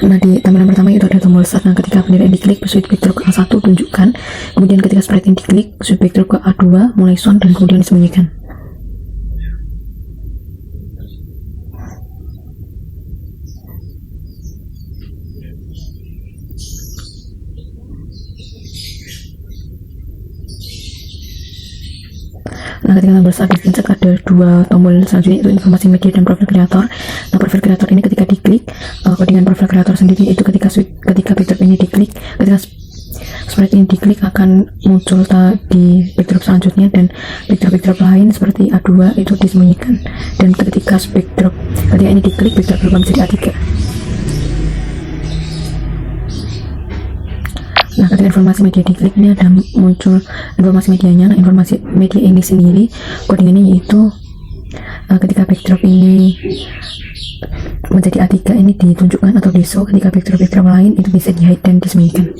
Nah, di tampilan pertama itu ada tombol start. Nah, ketika bendera ini diklik, switch backdrop ke A1 tunjukkan. Kemudian ketika sprite ini diklik, switch backdrop ke A2 mulai sound dan kemudian disembunyikan. Nah, ketika tombol start dipencet ada dua tombol selanjutnya, itu informasi media dan profil kreator. Nah, profil kreator ini ketika diklik, codingan profil kreator sendiri itu ketika backdrop ini diklik, ketika sprite ini diklik akan muncul di backdrop selanjutnya, dan backdrop lain seperti A2 itu disembunyikan. Dan ketika ini diklik, backdrop berubah menjadi A3. Nah, ketika informasi media diklik ini ada muncul informasi medianya. Nah, informasi media ini sendiri codingannya yaitu ketika backdrop ini menjadi A3 ini ditunjukkan atau di show, ketika backdrop lain itu bisa di hide dan disembunyikan.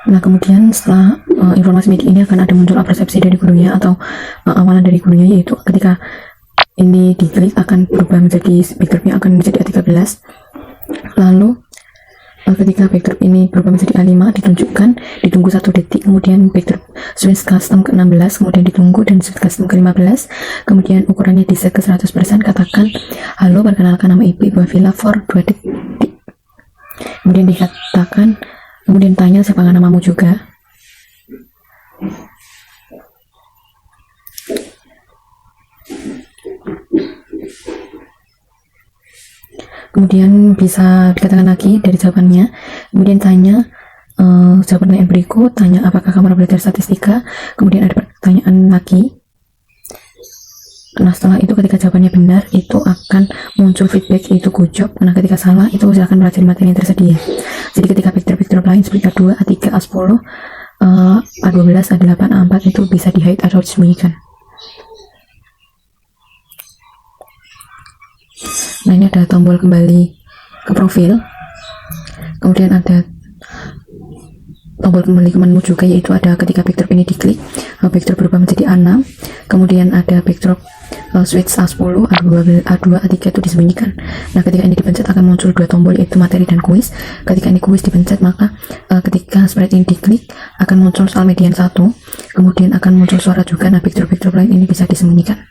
Nah, kemudian setelah informasi media ini akan ada muncul persepsi dari gurunya atau awalan dari gurunya, yaitu ketika ini diklik akan berubah menjadi backdropnya akan menjadi A13. Lalu ketika backdrop ini berubah menjadi A5 ditunjukkan, ditunggu 1 detik, kemudian backdrop switch custom ke 16, kemudian ditunggu dan switch custom ke 15, kemudian ukurannya di set ke 100%, katakan halo, perkenalkan nama ibu Avila for 2 detik, kemudian dikatakan, kemudian tanya siapa namamu juga. Kemudian bisa dikatakan lagi dari jawabannya, kemudian tanya jawab pertanyaan berikut, tanya apakah kamu belajar statistika, kemudian ada pertanyaan lagi. Nah, setelah itu ketika jawabannya benar itu akan muncul feedback yaitu good job. Nah, ketika salah itu silakan pelajari materi yang tersedia. Jadi ketika backdrop lain seperti A2, A3, A10, A12, A8, A4 itu bisa di hide atau disembunyikan. Nah, ini ada tombol kembali ke profil, kemudian ada tombol kembali ke menu juga, yaitu ada ketika backdrop ini diklik, backdrop berubah menjadi A6, kemudian ada backdrop switch A10, A2, A3 itu disembunyikan. Nah, ketika ini dipencet akan muncul dua tombol, yaitu materi dan kuis. Ketika ini kuis dipencet, maka ketika sprite ini diklik akan muncul soal median 1, kemudian akan muncul suara juga. Nah, backdrop lain ini bisa disembunyikan.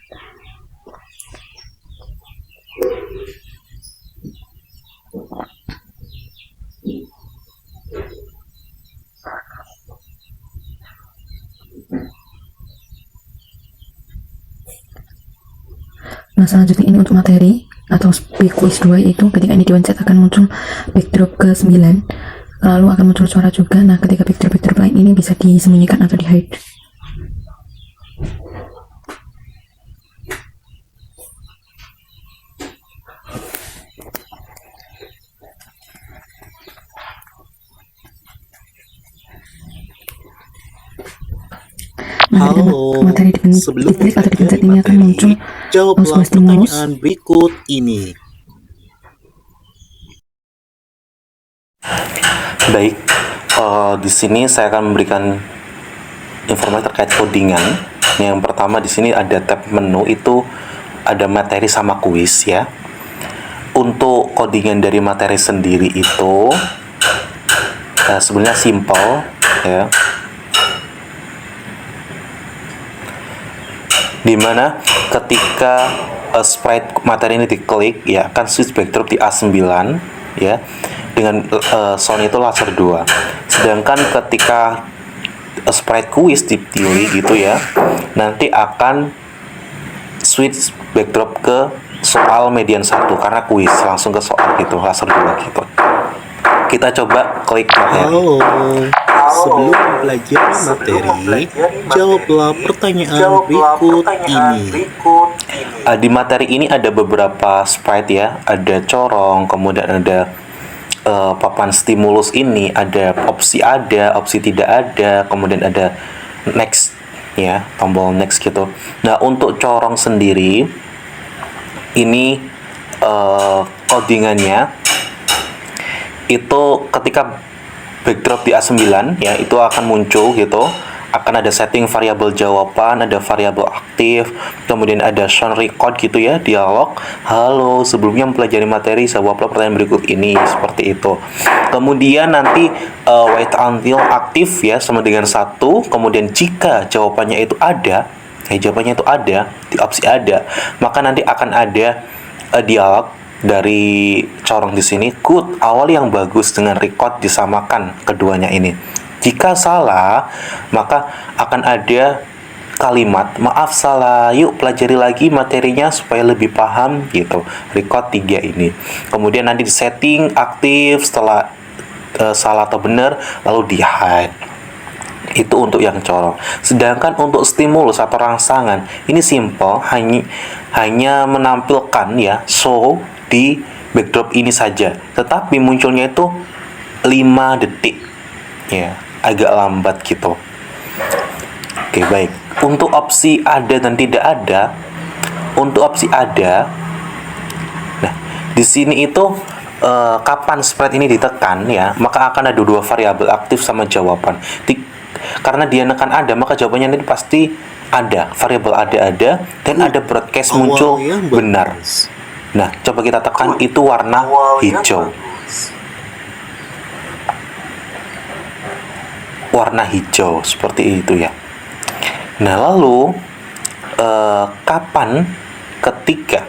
Nah, selanjutnya ini untuk materi atau quiz 2, itu ketika ini dipencet akan muncul backdrop ke 9, lalu akan muncul suara juga. Nah, ketika backdrop lain ini bisa disembunyikan atau di hide. Nah, halo, materi sebelum diklik atau dipencet ini akan muncul jawablah pertanyaan berikut ini. Baik, di sini saya akan memberikan informasi terkait codingan. Yang pertama di sini ada tab menu, itu ada materi sama kuis ya. Untuk codingan dari materi sendiri itu sebenarnya simple ya. Dimana ketika sprite materi ini diklik ya akan switch backdrop di A9 ya, dengan sound itu laser 2. Sedangkan ketika sprite kuis dipilih gitu ya, nanti akan switch backdrop ke soal median 1 karena kuis, langsung ke soal gitu, laser 2 gitu. Kita coba klik materi. Halo, sebelum belajar materi, jawablah pertanyaan berikut ini. Di materi ini ada beberapa sprite ya, ada corong, kemudian ada papan stimulus ini, ada opsi tidak ada, kemudian ada next ya, tombol next gitu. Nah, untuk corong sendiri ini codingannya itu ketika backdrop di A9 ya itu akan muncul gitu, akan ada setting variabel jawaban, ada variabel aktif, kemudian ada sound record gitu ya, dialog. Halo, sebelumnya mempelajari materi, jawablah pertanyaan berikut ini, seperti itu. Kemudian nanti wait until aktif ya sama dengan 1. Kemudian jika jawabannya itu ada, di opsi ada, maka nanti akan ada dialog dari corong di sini. Good, awal yang bagus, dengan record disamakan keduanya ini. Jika salah, maka akan ada kalimat maaf salah, yuk pelajari lagi materinya supaya lebih paham gitu. Record 3 ini. Kemudian nanti di setting aktif setelah salah atau benar, lalu di hide. Itu untuk yang corong. Sedangkan untuk stimulus atau rangsangan ini simple, hanya menampilkan ya show di backdrop ini saja. Tetapi munculnya itu 5 detik. Ya, agak lambat gitu. Oke, baik. Untuk opsi ada dan tidak ada, nah, di sini itu kapan sprite ini ditekan ya, maka akan ada 2 variabel aktif sama jawaban. Karena dia nekan ada, maka jawabannya ini pasti ada, variabel ada dan ada broadcast muncul benar. Nah, coba kita tekan, itu warna hijau. Warna hijau seperti itu ya. Nah, lalu kapan ketika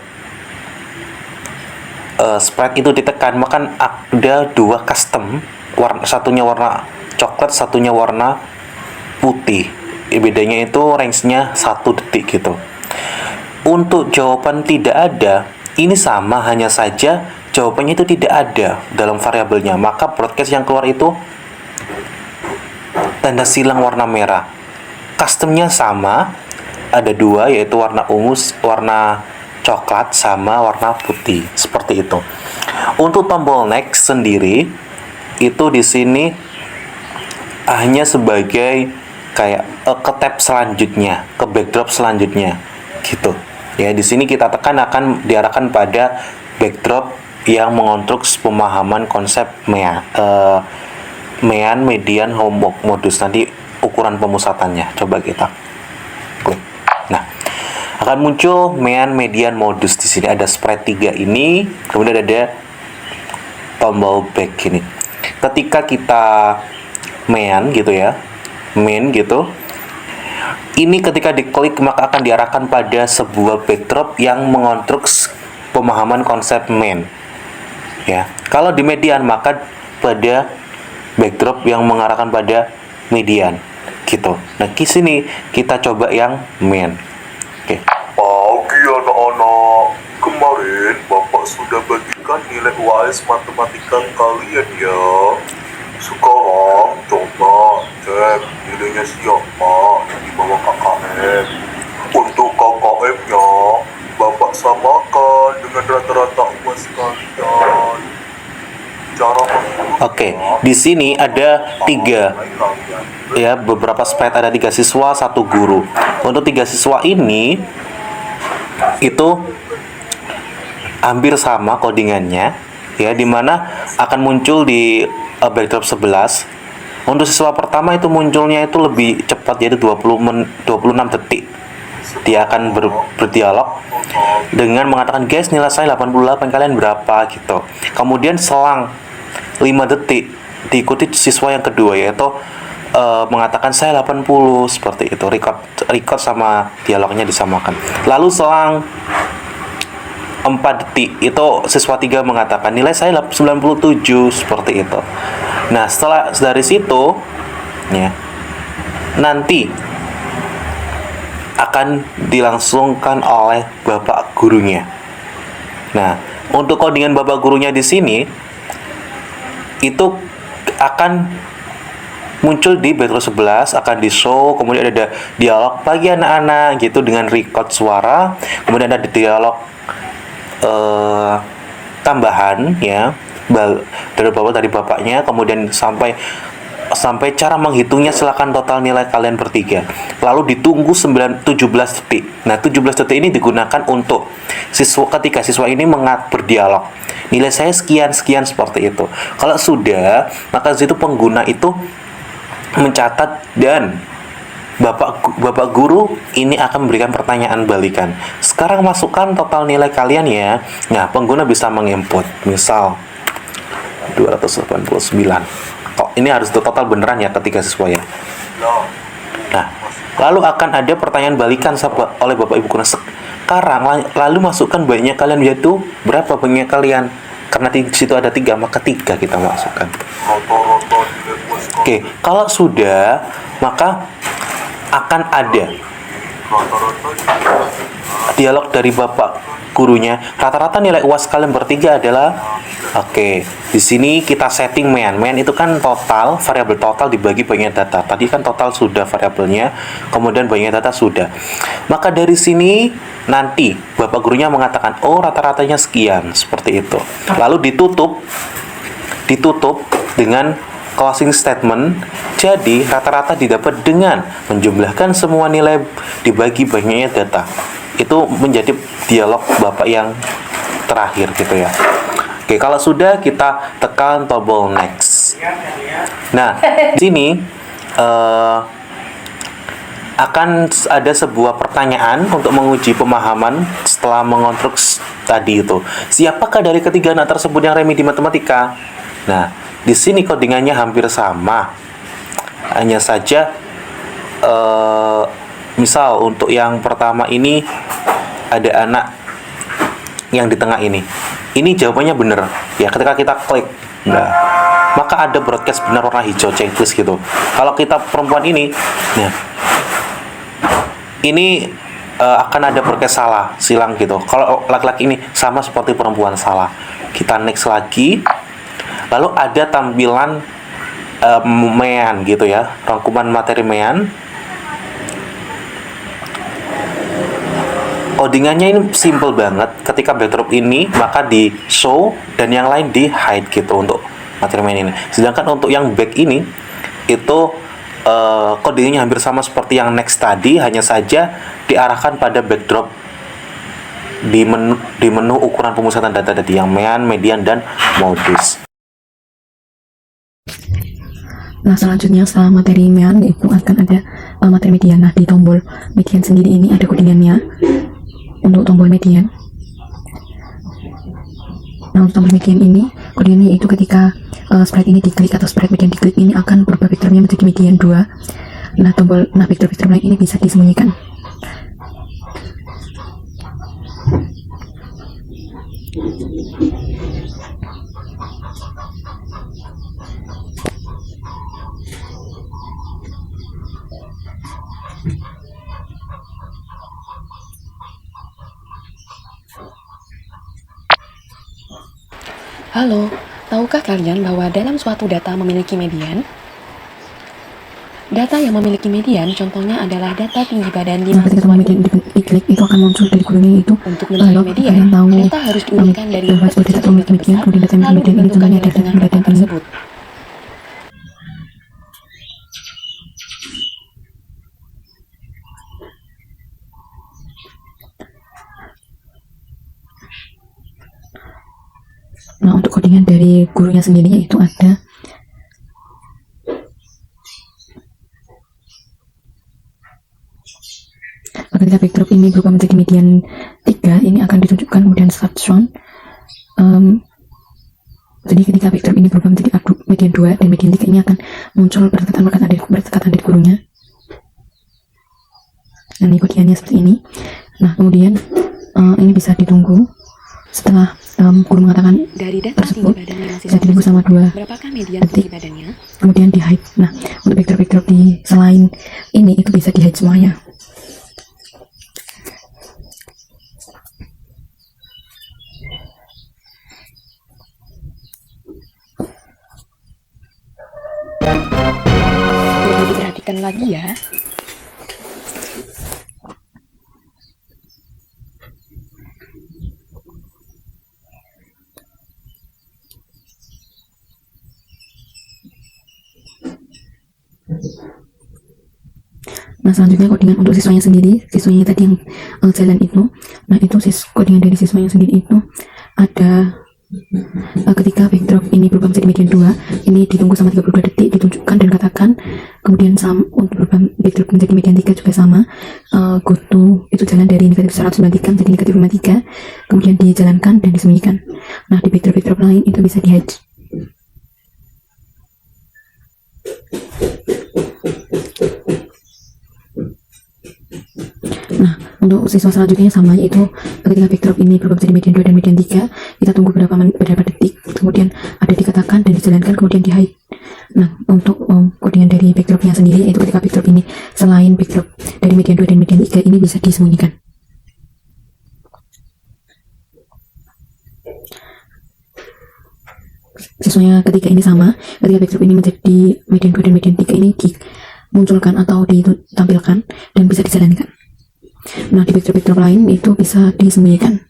sprite itu ditekan, maka ada 2 custom, satunya warna coklat, satunya warna putih. Bedanya itu range-nya 1 detik gitu. Untuk jawaban tidak ada, ini sama, hanya saja jawabannya itu tidak ada dalam variabelnya, maka broadcast yang keluar itu tanda silang warna merah. Customnya sama, ada 2, yaitu warna ungu, warna coklat sama warna putih, seperti itu. Untuk tombol next sendiri itu di sini hanya sebagai kayak ke tab selanjutnya, ke backdrop selanjutnya gitu. Ya, di sini kita tekan akan diarahkan pada backdrop yang mengonstruk pemahaman konsep mean, median, homework, modus. Nanti ukuran pemusatannya coba kita klik. Nah, akan muncul mean, median, modus. Di sini ada sprite 3 ini, kemudian ada tombol back ini. Ketika kita main gitu, ini ketika diklik maka akan diarahkan pada sebuah backdrop yang mengonstruk pemahaman konsep main. Ya, kalau di median maka pada backdrop yang mengarahkan pada median gitu. Nah, di sini kita coba yang main. Oke. Pagi anak-anak, kemarin Bapak sudah bagikan nilai UAS matematika kalian ya. Sekarang coba cek nilainya siapa yang di bawah KKM. Untuk KKM-nya, Bapak samakan dengan rata-rata UAS kalian. Cara Oke, di sini ada 3 ya, beberapa sprite, ada 3 siswa, 1 guru. Untuk 3 siswa ini itu hampir sama codingannya ya, dimana akan muncul di backdrop 11. Untuk siswa pertama itu munculnya itu lebih cepat, yaitu 26 detik. Dia akan berdialog dengan mengatakan, guys, nilai saya 88, kalian berapa gitu. Kemudian selang 5 detik diikuti siswa yang kedua, yaitu mengatakan saya 80, seperti itu. Record sama dialognya disamakan. Lalu selang 4 detik itu siswa 3 mengatakan nilai saya 97, seperti itu. Nah, setelah dari situ ya, nanti akan dilangsungkan oleh bapak gurunya. Nah, untuk codingan bapak gurunya di sini itu akan muncul di backdrop 11, akan di show, kemudian ada dialog pagi anak-anak gitu dengan record suara, kemudian ada dialog tambahan ya dari bapaknya, kemudian sampai sampai cara menghitungnya silakan total nilai kalian bertiga. Lalu ditunggu 17 detik. Nah, 17 detik ini digunakan untuk ketika siswa ini berdialog. Nilai saya sekian seperti itu. Kalau sudah, maka di situ pengguna itu mencatat dan Bapak guru ini akan memberikan pertanyaan balikan. Sekarang masukkan total nilai kalian ya. Nah, pengguna bisa menginput. Misal 289. Ini harus total beneran ya ketiga siswa ya. Nah, lalu akan ada pertanyaan balikan oleh Bapak Ibu guru. Sekarang lalu masukkan baiknya kalian, yaitu berapa baiknya kalian. Karena di situ ada 3, maka 3 kita masukkan. Oke, kalau sudah, maka akan ada dialog dari Bapak gurunya. Rata-rata nilai UAS kalian bertiga adalah di sini kita setting main itu kan total, variabel total dibagi banyak data. Tadi kan total sudah variabelnya, kemudian banyak data sudah. Maka dari sini nanti Bapak gurunya mengatakan, oh rata-ratanya sekian, seperti itu. Lalu ditutup dengan closing statement. Jadi rata-rata didapat dengan menjumlahkan semua nilai dibagi banyaknya data. Itu menjadi dialog Bapak yang terakhir gitu ya. Oke, kalau sudah kita tekan tombol next. Nah, di sini akan ada sebuah pertanyaan untuk menguji pemahaman setelah mengonstruk tadi itu. Siapakah dari ketiga anak tersebut yang remedi matematika? Nah, di sini codingannya hampir sama. Hanya saja misal untuk yang pertama ini ada anak yang di tengah ini. Ini jawabannya benar. Ya, ketika kita klik, nah, maka ada broadcast benar warna hijau checklist gitu. Kalau kita perempuan ini, nah, ini akan ada broadcast salah, silang gitu. Kalau laki-laki ini sama seperti perempuan salah. Kita next lagi. Lalu ada tampilan mean gitu ya, rangkuman materi mean. Codingannya ini simple banget. Ketika backdrop ini maka di show dan yang lain di hide gitu untuk materi mean ini. Sedangkan untuk yang back ini itu codingnya hampir sama seperti yang next tadi, hanya saja diarahkan pada backdrop di menu ukuran pemusatan data tadi yang mean, median, dan modus. Nah, selanjutnya setelah materi mean itu akan ada materi median. Nah, di tombol median sendiri ini ada codingannya untuk tombol median. Nah, untuk tombol median ini codingannya itu ketika sprite ini diklik atau sprite median diklik, ini akan berubah vektornya menjadi median 2. Nah, vektor-vektor lain ini bisa disembunyikan. Halo, tahukah kalian bahwa dalam suatu data memiliki median? Data yang memiliki median contohnya adalah data tinggi badan di Nah, ketika tombol median diklik, itu akan muncul dari kolomnya itu. Untuk mencari median, kalian tahu data harus diurutkan dari bahwa sebuah data memiliki median, kemudian data yang lalu memiliki median ini contohnya ditentukan adalah dengan data data ini. tersebut. Nah, untuk codingan dari gurunya sendiri yaitu ada ketika backdrop ini berubah menjadi median 3, ini akan ditunjukkan kemudian subtraction. Jadi ketika backdrop ini berubah menjadi median 2 dan median 3, ini akan muncul perkataan dari gurunya. Nah, ini codingannya seperti ini. Nah, kemudian ini bisa ditunggu setelah guru mengatakan Dari data tersebut tinggi badan bisa ditunggu sama 2 berapakah median detik, tinggi badannya? kemudian di hide. Nah, untuk backdrop di selain ini itu bisa di hide semuanya. Lebih diperhatikan lagi ya. Nah, selanjutnya codingan untuk siswanya sendiri, siswanya tadi yang jalan itu. Nah, itu codingan dari siswanya sendiri itu ada ketika backdrop ini berubah menjadi median 2, ini ditunggu sama 32 detik, ditunjukkan dan katakan. Kemudian untuk berubah backdrop menjadi median 3 juga sama, go to itu jalan dari negatif 193 menjadi negatif 53, kemudian dijalankan dan disembunyikan. Nah, di backdrop lain itu bisa di hide. Nah, untuk siswa selanjutnya sama, yaitu ketika backdrop ini berubah menjadi median 2 dan median 3, kita tunggu beberapa detik, kemudian ada dikatakan dan dijalankan, kemudian di hide. Nah, untuk codingan dari backdropnya sendiri, yaitu ketika backdrop ini selain backdrop dari median 2 dan median 3 ini bisa disembunyikan. Siswanya ketika ini sama, ketika backdrop ini menjadi median 2 dan median 3 ini dimunculkan atau ditampilkan dan bisa dijalankan. Nah, di backdrop lain itu bisa disembunyikan.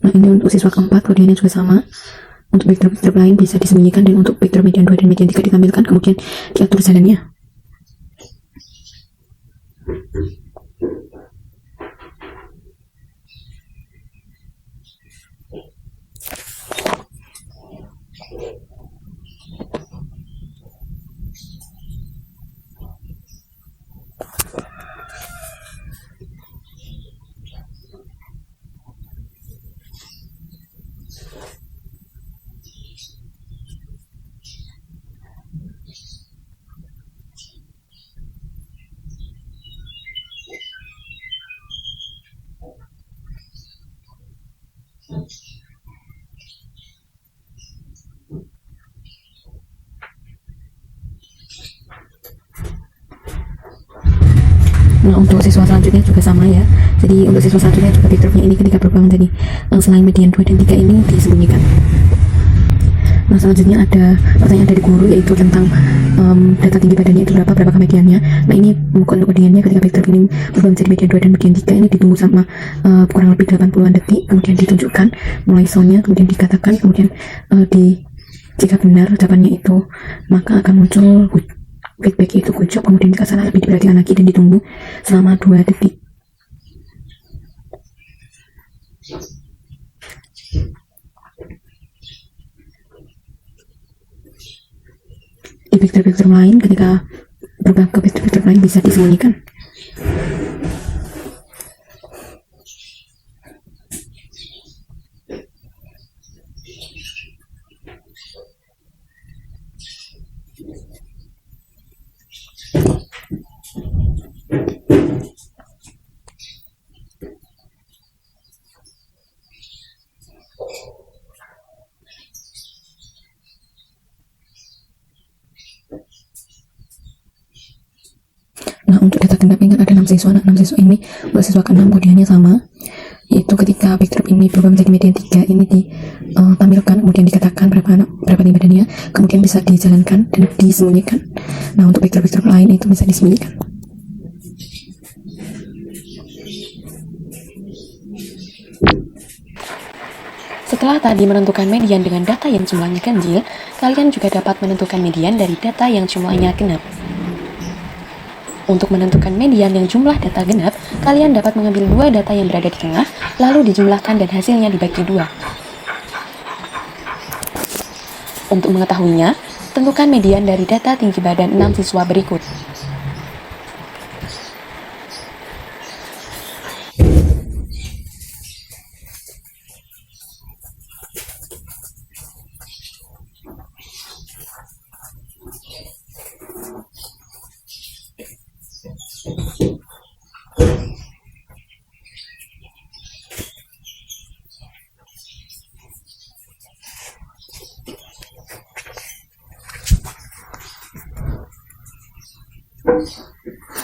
Nah, ini untuk siswa keempat, codingannya juga sama. Untuk backdrop lain bisa disembunyikan, dan untuk backdrop median 2 dan median 3 ditampilkan, kemudian diatur jalannya. Nah, untuk siswa selanjutnya juga sama ya. Jadi untuk siswa selanjutnya juga backdropnya ini ketika berubah menjadi selain median 2 dan 3 ini disembunyikan. Nah, selanjutnya ada pertanyaan dari guru, yaitu tentang data tinggi badannya itu berapakah mediannya. Nah, ini untuk codingannya ketika backdrop ini berubah menjadi median 2 dan median 3 ini ditunggu sama kurang lebih 80-an detik, kemudian ditunjukkan mulai soundnya, kemudian dikatakan, kemudian jika benar jawabannya itu, maka akan muncul feedback itu good job, kemudian jika salah lebih diperhatikan lagi dan ditunggu selama 2 detik. Di backdrop lain, ketika berubah ke backdrop lain bisa disembunyikan. Nah, untuk data genap ingat ada 6 siswa. Nah, 6 siswa ini untuk siswa ke-6 codingannya sama, yaitu ketika backdrop ini berubah menjadi median 3 ini ditampilkan, kemudian dikatakan berapa tinggi badannya, kemudian bisa dijalankan dan disembunyikan. Nah, untuk backdrop lain itu bisa disembunyikan. Setelah tadi menentukan median dengan data yang jumlahnya ganjil, kalian juga dapat menentukan median dari data yang jumlahnya genap. Untuk menentukan median yang jumlah data genap, kalian dapat mengambil 2 data yang berada di tengah, lalu dijumlahkan dan hasilnya dibagi 2. Untuk mengetahuinya, tentukan median dari data tinggi badan 6 siswa berikut.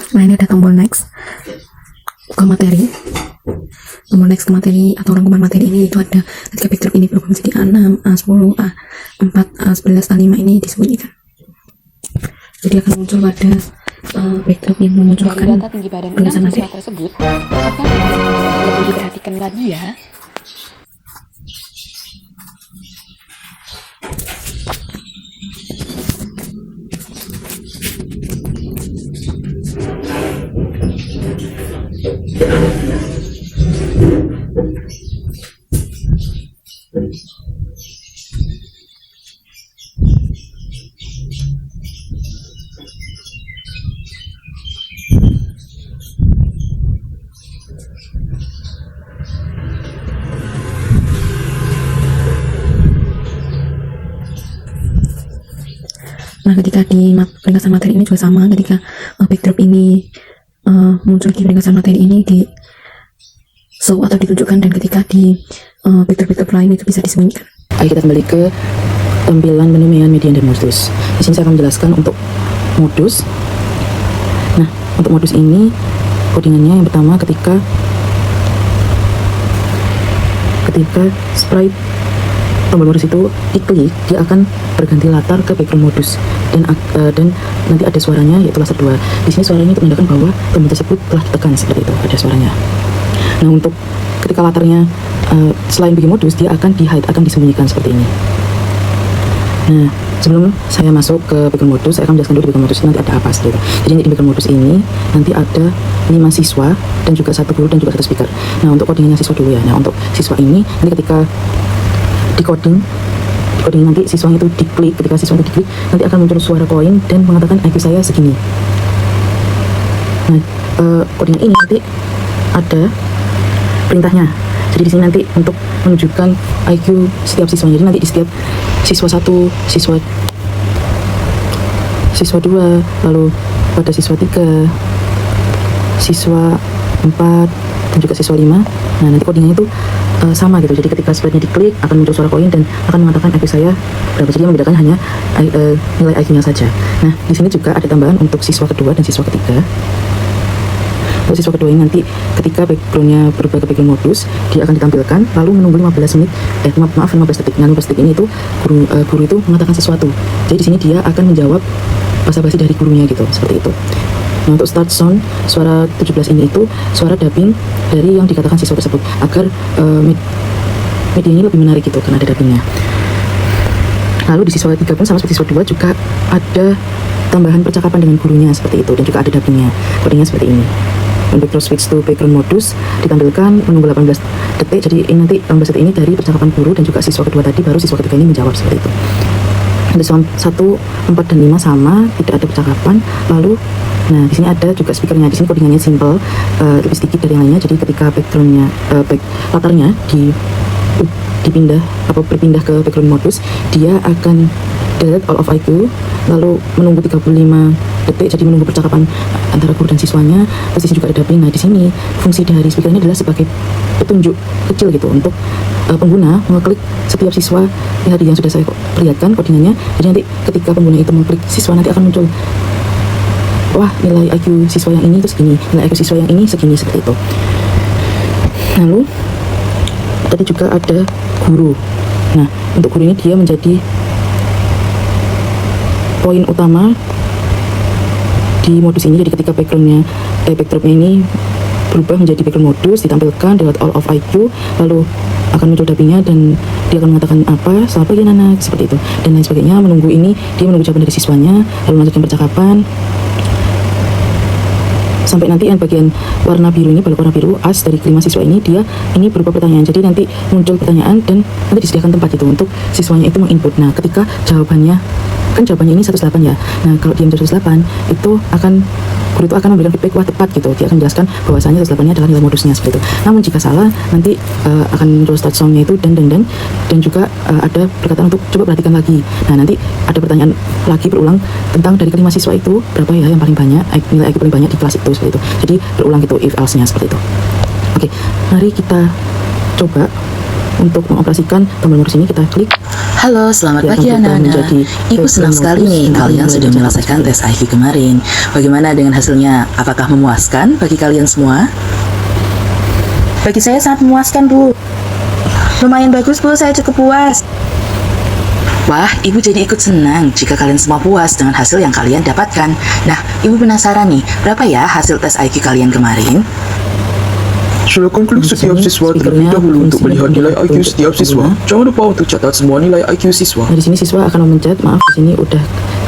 Nah, ini ada tombol next ke materi. Tombol next ke materi atau rangkuman materi ini itu ada ketika backdrop ini berubah menjadi A6, A10, A4, A11, A5 ini disembunyikan. Jadi akan muncul pada backdrop yang Dari memunculkan data tinggi badan 6 penulisan materi. siswa tersebut, apakah lebih diperhatikan lagi ya? Nah, ketika di ringkasan materi ini juga sama, ketika backdrop ini muncul di ringkasan materi ini di show atau ditunjukkan, dan ketika di backdrop lain itu bisa disembunyikan. Ayo kita kembali ke tampilan menu median dan modus. Di sini saya akan menjelaskan untuk modus. Nah, untuk modus ini codingannya yang pertama ketika sprite tombol modus itu diklik, dia akan berganti latar ke background modus, dan nanti ada suaranya yaitu laser 2. Di sini suaranya itu menandakan bahwa tombol tersebut telah ditekan, seperti itu, ada suaranya. Nah, untuk ketika latarnya selain bikin modus, dia akan akan disembunyikan seperti ini. Nah, sebelum saya masuk ke background modus, saya akan menjelaskan dulu di background modus nanti ada apa seperti itu. Jadi di background modus ini nanti ada 5 siswa dan juga 1 guru dan juga 1 speaker. Nah, untuk codingannya siswa dulu ya. Nah, untuk siswa ini nanti ketika di coding nanti siswanya itu diklik, ketika siswa itu diklik nanti akan muncul suara koin dan mengatakan IQ saya segini. Nah, codingan ini nanti ada perintahnya. Jadi di sini nanti untuk menunjukkan IQ setiap siswanya. Jadi nanti di setiap siswa 1, siswa 2, lalu pada siswa 3, siswa 4, dan juga siswa 5. Nah, nanti codingnya itu sama gitu. Jadi ketika sprite-nya diklik akan muncul suara koin dan akan mengatakan IQ saya berapa. Jadi yang membedakan hanya nilai IQ-nya saja. Nah, di sini juga ada tambahan untuk siswa kedua dan siswa ketiga. Untuk siswa kedua ini nanti ketika backgroundnya berubah ke background modus, dia akan ditampilkan lalu menunggu 15 menit, 15 detik. Nah, 15 detik ini itu guru itu mengatakan sesuatu. Jadi di sini dia akan menjawab basa-basi dari gurunya gitu, seperti itu. Nah, untuk start sound suara 17 ini itu suara dubbing dari yang dikatakan siswa tersebut agar media ini lebih menarik gitu karena ada dubbingnya. Lalu di siswa 3 pun sama seperti siswa 2 juga ada tambahan percakapan dengan gurunya seperti itu, dan juga ada dubbingnya. Codingnya seperti ini. Dan background switch to background modus ditampilkan menunggu 18 detik. Jadi ini nanti 18 detik ini dari percakapan guru dan juga siswa kedua tadi, baru siswa ketiga ini menjawab seperti itu. Untuk siswa 1, 4, dan 5 sama, tidak ada percakapan. Lalu nah di sini ada juga speakernya. Di sini codingannya simple, lebih sedikit dari yang lainnya. Jadi ketika backgroundnya latarnya dipindah berpindah ke background modus, dia akan delete all of IQ lalu menunggu 35 detik, jadi menunggu percakapan antara guru dan siswanya. Terus di sini juga ada dubbing. Nah, di sini fungsi dari speaker ini adalah sebagai petunjuk kecil gitu untuk pengguna mengeklik setiap siswa yang tadi yang sudah saya perlihatkan codingannya. Jadi nanti ketika pengguna itu mengeklik siswa, nanti akan muncul, wah, nilai IQ siswa yang ini itu segini, nilai IQ siswa yang ini segini, seperti itu. Lalu tadi juga ada guru. Nah, untuk guru ini dia menjadi poin utama di modus ini. Jadi ketika backdropnya ini berubah menjadi background modus, ditampilkan delete all of IQ, lalu akan muncul dubbingnya dan dia akan mengatakan apa, selamat pagi anak, seperti itu, dan lain sebagainya. Menunggu ini dia menunggu jawaban dari siswanya, lalu melanjutkan percakapan sampai nanti yang bagian warna biru ini, balok warna biru as dari kelima siswa ini, dia ini berupa pertanyaan. Jadi nanti muncul pertanyaan dan nanti disediakan tempat itu untuk siswanya itu menginput. Nah, ketika jawabannya ini 108 ya. Nah, kalau dia menjadi 108 itu guru itu akan memberikan feedback wah tepat gitu. Dia akan menjelaskan bahwasanya 108-nya adalah nilai modusnya seperti itu. Namun jika salah nanti akan muncul start sound-nya itu dan juga ada perkataan untuk coba perhatikan lagi. Nah, nanti ada pertanyaan lagi berulang tentang dari kelima siswa itu berapa ya yang paling banyak, nilai IQ paling banyak di kelas itu, seperti itu. Jadi berulang gitu if else-nya seperti itu. Oke, mari kita coba untuk mengoperasikan tombol modus ini. Kita klik. Halo, selamat pagi anak-anak. Ibu senang sekali nih kalian sudah menyelesaikan tes IQ kemarin. Bagaimana dengan hasilnya? Apakah memuaskan bagi kalian semua? Bagi saya sangat memuaskan, Bu. Lumayan bagus, Bu. Saya cukup puas. Wah, Ibu jadi ikut senang jika kalian semua puas dengan hasil yang kalian dapatkan. Nah, Ibu penasaran nih, berapa ya hasil tes IQ kalian kemarin? Silakan klik setiap siswa terlebih dahulu untuk melihat nilai IQ setiap siswa. Jangan lupa untuk catat semua nilai IQ siswa. Nah, di sini siswa akan memencet, maaf di sini udah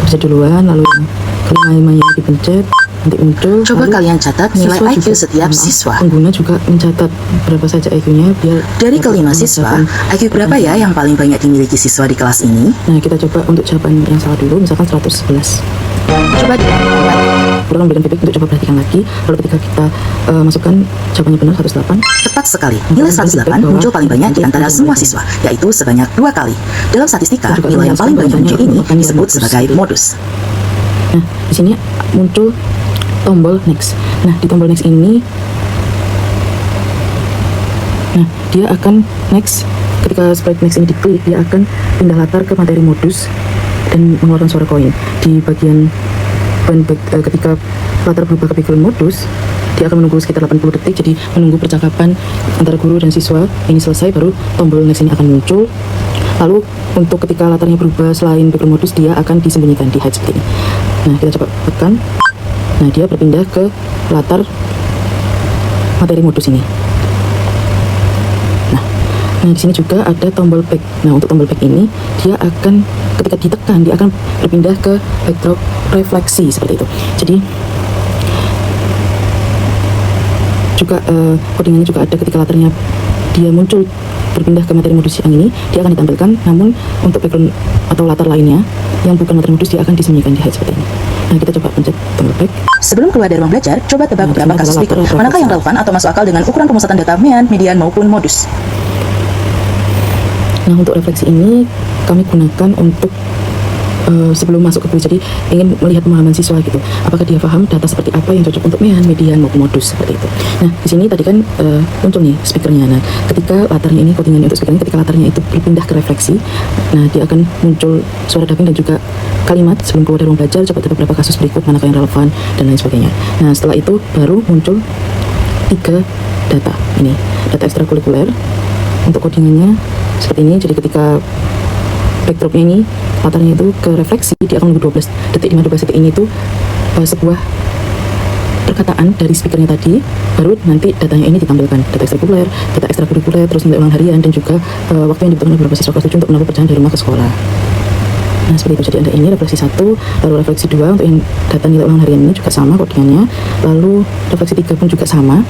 kerja duluan, lalu yang kelima-limanya dipencet, nanti muncul. Coba lalu kalian catat nilai siswa IQ juga, setiap maaf, siswa. Pengguna juga mencatat berapa saja IQ-nya biar Dari dapat kelima siswa, mencapai- IQ berapa ya yang paling banyak dimiliki siswa di kelas ini? Nah, kita coba untuk jawaban yang salah dulu, misalkan 111. Coba Kurang memberikan feedback untuk coba perhatikan lagi. Lalu ketika kita masukkan jawabannya benar 108, tepat sekali. Nilai 108 muncul paling banyak di antara semua siswa, yaitu sebanyak 2 kali. Dalam statistika, nilai yang paling banyak muncul ini disebut sebagai modus. nah di sini muncul tombol next. Nah, di tombol next ini, nah dia akan next. Ketika sprite next ini diklik, dia akan pindah latar ke materi modus dan mengeluarkan suara koin. Di bagian ketika latar berubah ke background modus, dia akan menunggu sekitar 80 detik. Jadi menunggu percakapan antara guru dan siswa ini selesai, baru tombol next ini akan muncul. Lalu untuk ketika latarnya berubah selain background modus, dia akan disembunyikan di hide seperti ini. Nah, kita coba tekan. Nah, dia berpindah ke latar materi modus ini. Nah, di sini juga ada tombol back. Nah, untuk tombol back ini, dia akan ketika ditekan, dia akan berpindah ke backdrop refleksi seperti itu. Jadi juga codingannya juga ada ketika latarnya dia muncul berpindah ke materi modus yang ini, dia akan ditampilkan. Namun untuk background atau latar lainnya yang bukan materi modus, dia akan disembunyikan di hide seperti ini. Nah, kita coba pencet tombol back. Sebelum keluar dari ruang belajar, coba tebak Nah, beberapa ini kasus adalah berikut. latar Manakah yang refleksi. relevan atau masuk akal dengan ukuran pemusatan data MEAN, median, maupun modus? Nah, untuk refleksi ini kami gunakan untuk sebelum masuk ke kuis, jadi ingin melihat pemahaman siswa gitu, apakah dia paham data seperti apa yang cocok untuk MEAN, median, maupun modus seperti itu. Nah, di sini tadi kan muncul nih speakernya. Nah, ketika latarnya ini, codingannya untuk speakernya, ketika latarnya itu berpindah ke refleksi, nah dia akan muncul suara dubbing dan juga kalimat sebelum keluar dari ruang belajar. Coba tebak beberapa kasus berikut, manakah yang relevan dan lain sebagainya. Nah, setelah itu baru muncul 3 data ini, data ekstrakurikuler. Untuk codingannya seperti ini. Jadi ketika backdropnya ini, latarnya itu ke refleksi, dia akan menunggu 12 detik. Di 12 detik ini tuh sebuah perkataan dari speakernya tadi, baru nanti datanya ini ditampilkan, data ekstrakurikuler, terus nilai ulangan harian, dan juga waktu yang dibutuhkan oleh beberapa siswa kelas 7 untuk menempuh perjalanan dari rumah ke sekolah. Nah, seperti itu. Jadi ada ini refleksi 1, lalu refleksi 2 untuk yang data nilai ulangan harian ini juga sama codingannya, lalu refleksi 3 pun juga sama.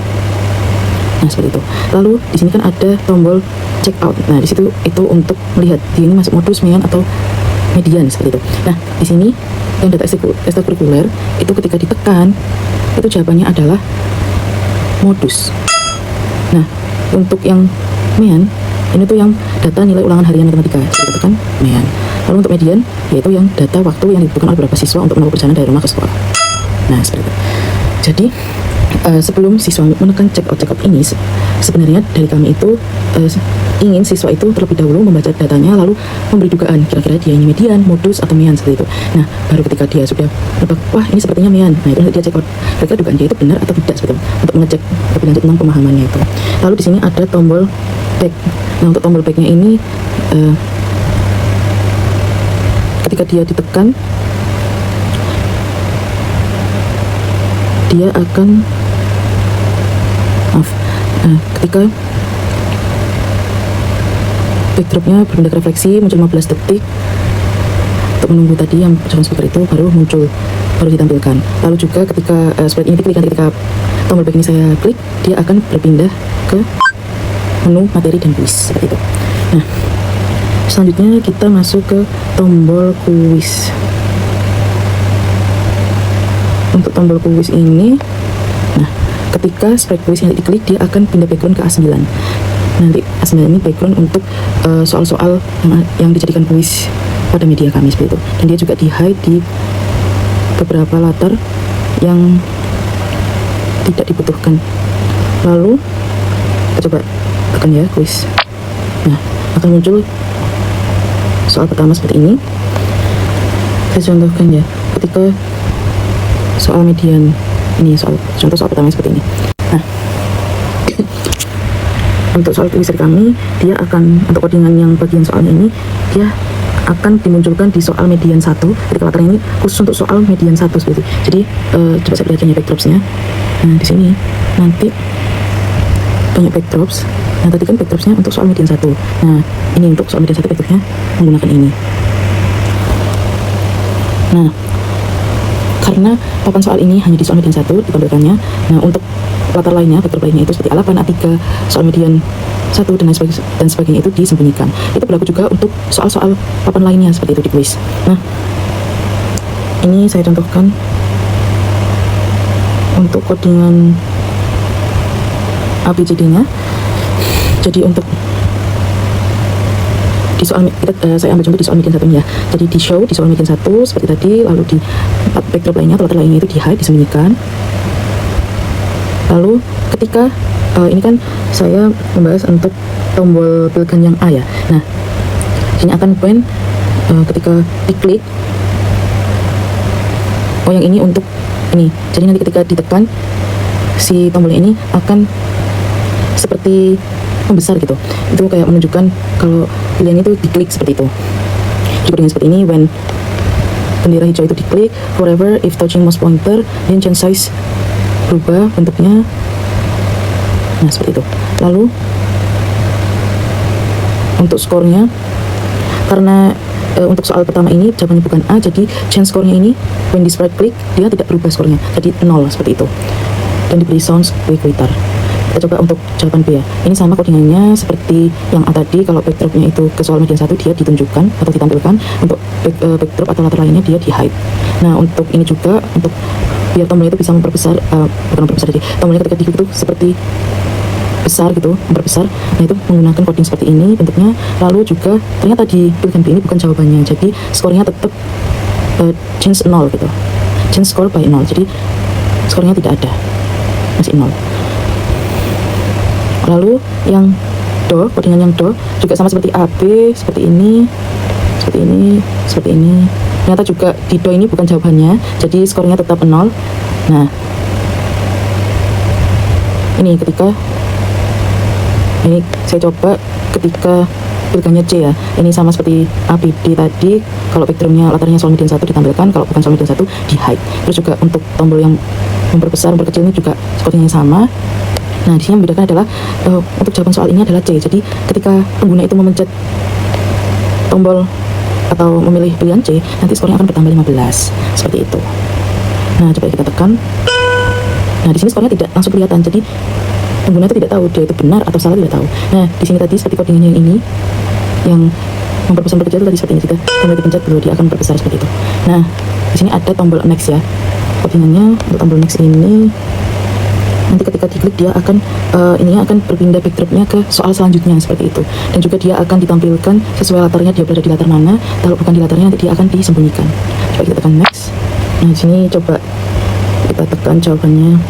Nah, seperti itu. Lalu di sini kan ada tombol check out. Nah, di situ itu untuk melihat dia ini masuk modus, MEAN, atau median seperti itu. Nah, di sini yang data ekstrakurikuler itu ketika ditekan, itu jawabannya adalah modus. Nah, untuk yang MEAN ini tuh yang data nilai ulangan harian matematika. Jadi tekan MEAN. Lalu untuk median yaitu yang data waktu yang dibutuhkan oleh beberapa siswa untuk menempuh perjalanan dari rumah ke sekolah. Nah, seperti itu. Jadi sebelum siswa menekan check out ini, sebenarnya dari kami itu ingin siswa itu terlebih dahulu membaca datanya, lalu memberi dugaan kira-kira dia ini median, modus, atau MEAN seperti itu. Nah, baru ketika dia sudah menebak, wah ini sepertinya MEAN, nah itu dia check out kira-kira dugaan dia itu benar atau tidak seperti itu, untuk mengecek lebih lanjut tentang pemahamannya itu. Lalu di sini ada tombol back. Nah, untuk tombol backnya ini ketika dia ditekan, dia akan ketika backdropnya berpindah ke refleksi, muncul 15 detik untuk menunggu tadi yang percakapan speaker itu baru muncul, baru ditampilkan. Lalu juga ketika sprite ini diklik, ketika tombol back ini saya klik, dia akan berpindah ke menu materi dan kuis seperti itu. Nah, selanjutnya kita masuk ke tombol kuis. Untuk tombol kuis ini, nah ketika sprite kuis yang diklik, dia akan pindah background ke A9. Nanti A9 ini background untuk soal-soal yang dijadikan kuis pada media kami seperti itu. Dan dia juga di hide di beberapa latar yang tidak dibutuhkan. Lalu kita coba tekan ya kuis. Nah, akan muncul soal pertama seperti ini. Saya contohkan ya, ketika soal median ini, contoh soal pertama seperti ini. Nah, untuk soal kuis dari kami, dia akan, untuk codingan yang bagian soalnya ini, dia akan dimunculkan di soal median 1 ketika latarnya ini khusus untuk soal median 1 seperti itu. Jadi coba saya perhatikan ya backdropsnya. Nah di sini nanti banyak backdrops. Nah tadi kan backdropsnya untuk soal median 1. Nah ini untuk soal median 1 backdropnya menggunakan ini. Nah karena papan soal ini hanya di soal median 1 ditampilkannya. Nah untuk latar lainnya, backdrop lainnya itu seperti A8, A3, soal median 1 dan sebagainya itu disembunyikan. Itu berlaku juga untuk soal-soal papan lainnya seperti itu di kuis. Nah ini saya contohkan untuk codingan ABCD-nya. Jadi untuk di soal saya ambil contoh di soal median 1 ya. Jadi di show di soal median 1 seperti tadi, lalu di backdrop lainnya atau latar lainnya itu di hide, disembunyikan. Lalu ketika ini kan saya membahas untuk tombol pilihan yang A ya. Nah ini akan when ketika diklik, oh yang ini untuk ini. Jadi nanti ketika ditekan si tombolnya ini akan seperti membesar gitu. Itu kayak menunjukkan kalau pilihan itu diklik seperti itu. Juga dengan seperti ini, when bendera hijau itu diklik, forever if touching mouse pointer, then change size, berubah bentuknya. Nah seperti itu. Lalu untuk skornya, karena untuk soal pertama ini jawabannya bukan A, jadi change skornya ini when di sprite click dia tidak berubah skornya, jadi 0 seperti itu. Dan diberi sounds quitter. Kita coba untuk jawaban B ya. Ini sama codingannya seperti yang A tadi. Kalau backdropnya itu ke soal median 1 dia ditunjukkan atau ditampilkan. Untuk backdrop atau latar lainnya dia di hide. Nah untuk ini juga, untuk biar tombolnya itu bisa memperbesar, bukan memperbesar, jadi tombolnya ketika diklik itu seperti besar gitu, memperbesar. Nah itu menggunakan coding seperti ini bentuknya. Lalu juga ternyata di pilihan B ini bukan jawabannya, jadi skornya tetap change 0 gitu, change score by 0, jadi skornya tidak ada, masih 0. Lalu yang do, codingan yang do juga sama seperti AB, seperti ini, seperti ini, seperti ini. Ternyata juga di do ini bukan jawabannya, jadi skornya tetap 0. Nah ini ketika ini saya coba ketika pilihannya C ya, ini sama seperti ABD tadi. Kalau backdropnya latarnya soal median 1 ditampilkan, kalau bukan soal median 1 di hide. Terus juga untuk tombol yang memperbesar, memperkecil ini juga codingnya sama. Nah di sini yang membedakan adalah untuk jawaban soal ini adalah C. Jadi ketika pengguna itu memencet tombol atau memilih pilihan C, nanti skornya akan bertambah 15 seperti itu. Nah coba kita tekan. Nah di sini skornya tidak langsung kelihatan, jadi pengguna itu tidak tahu dia itu benar atau salah, tidak tahu. Nah di sini tadi seperti codingan yang ini, yang memperbesar memperkecil tadi seperti ini, jika tombol dipencet dulu dia akan memperbesar seperti itu. Nah di sini ada tombol next ya, codingannya untuk tombol next ini. Nanti ketika diklik dia akan ini akan berpindah backdropnya ke soal selanjutnya seperti itu. Dan juga dia akan ditampilkan sesuai latarnya, dia berada di latar mana. Kalau bukan di latarnya nanti dia akan disembunyikan. Coba kita tekan next. Nah di sini coba kita tekan jawabannya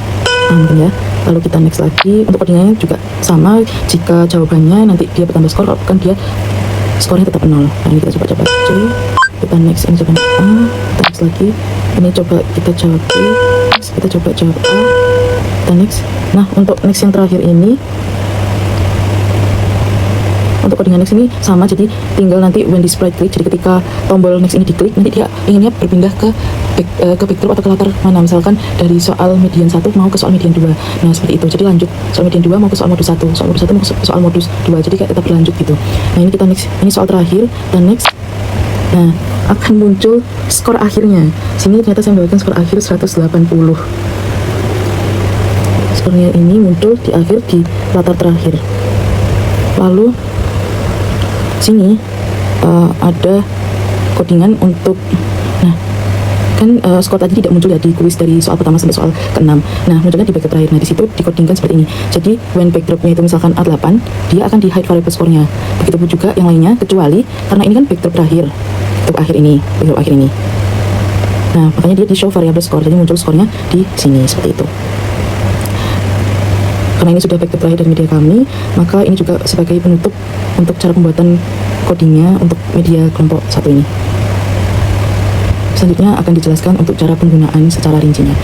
ya. Lalu kita next lagi. Untuk codingannya juga sama. Jika jawabannya nanti dia bertambah skor, kalau bukan dia skornya tetap 0. Nah ini kita coba C. Kita next, ini jawaban A. Kita next lagi. Ini coba kita jawab B. Kita coba jawab A. Kita next. Nah untuk next yang terakhir ini, untuk codingan next ini sama, jadi tinggal nanti when di sprite click, jadi ketika tombol next ini diklik, nanti dia inginnya berpindah ke backdrop atau ke latar mana, misalkan dari soal median 1 mau ke soal median 2. Nah seperti itu, jadi lanjut soal median 2 mau ke soal modus 1, soal modus 1 mau ke soal modus 2, jadi kayak tetap berlanjut gitu. Nah ini kita next, ini soal terakhir, dan next. Nah akan muncul skor akhirnya. Sini ternyata saya mendapatkan skor akhir 180. Skornya ini muncul di akhir di latar terakhir. Lalu sini ada codingan untuk, nah kan skor tadi tidak muncul ya di kuis dari soal pertama sampai soal ke-6. Nah munculnya di backdrop terakhir. Nah di situ dikodingkan seperti ini. Jadi when backdropnya itu misalkan A8, dia akan di hide variable skornya. Begitupun juga yang lainnya, kecuali karena ini kan backdrop terakhir, backdrop akhir ini, backdrop akhir ini. Nah makanya dia di show variable score, jadi muncul skornya di sini seperti itu. Karena ini sudah backdrop terakhir dari media kami, maka ini juga sebagai penutup untuk cara pembuatan codingnya untuk media kelompok 1 ini. Selanjutnya akan dijelaskan untuk cara penggunaan secara rincinya.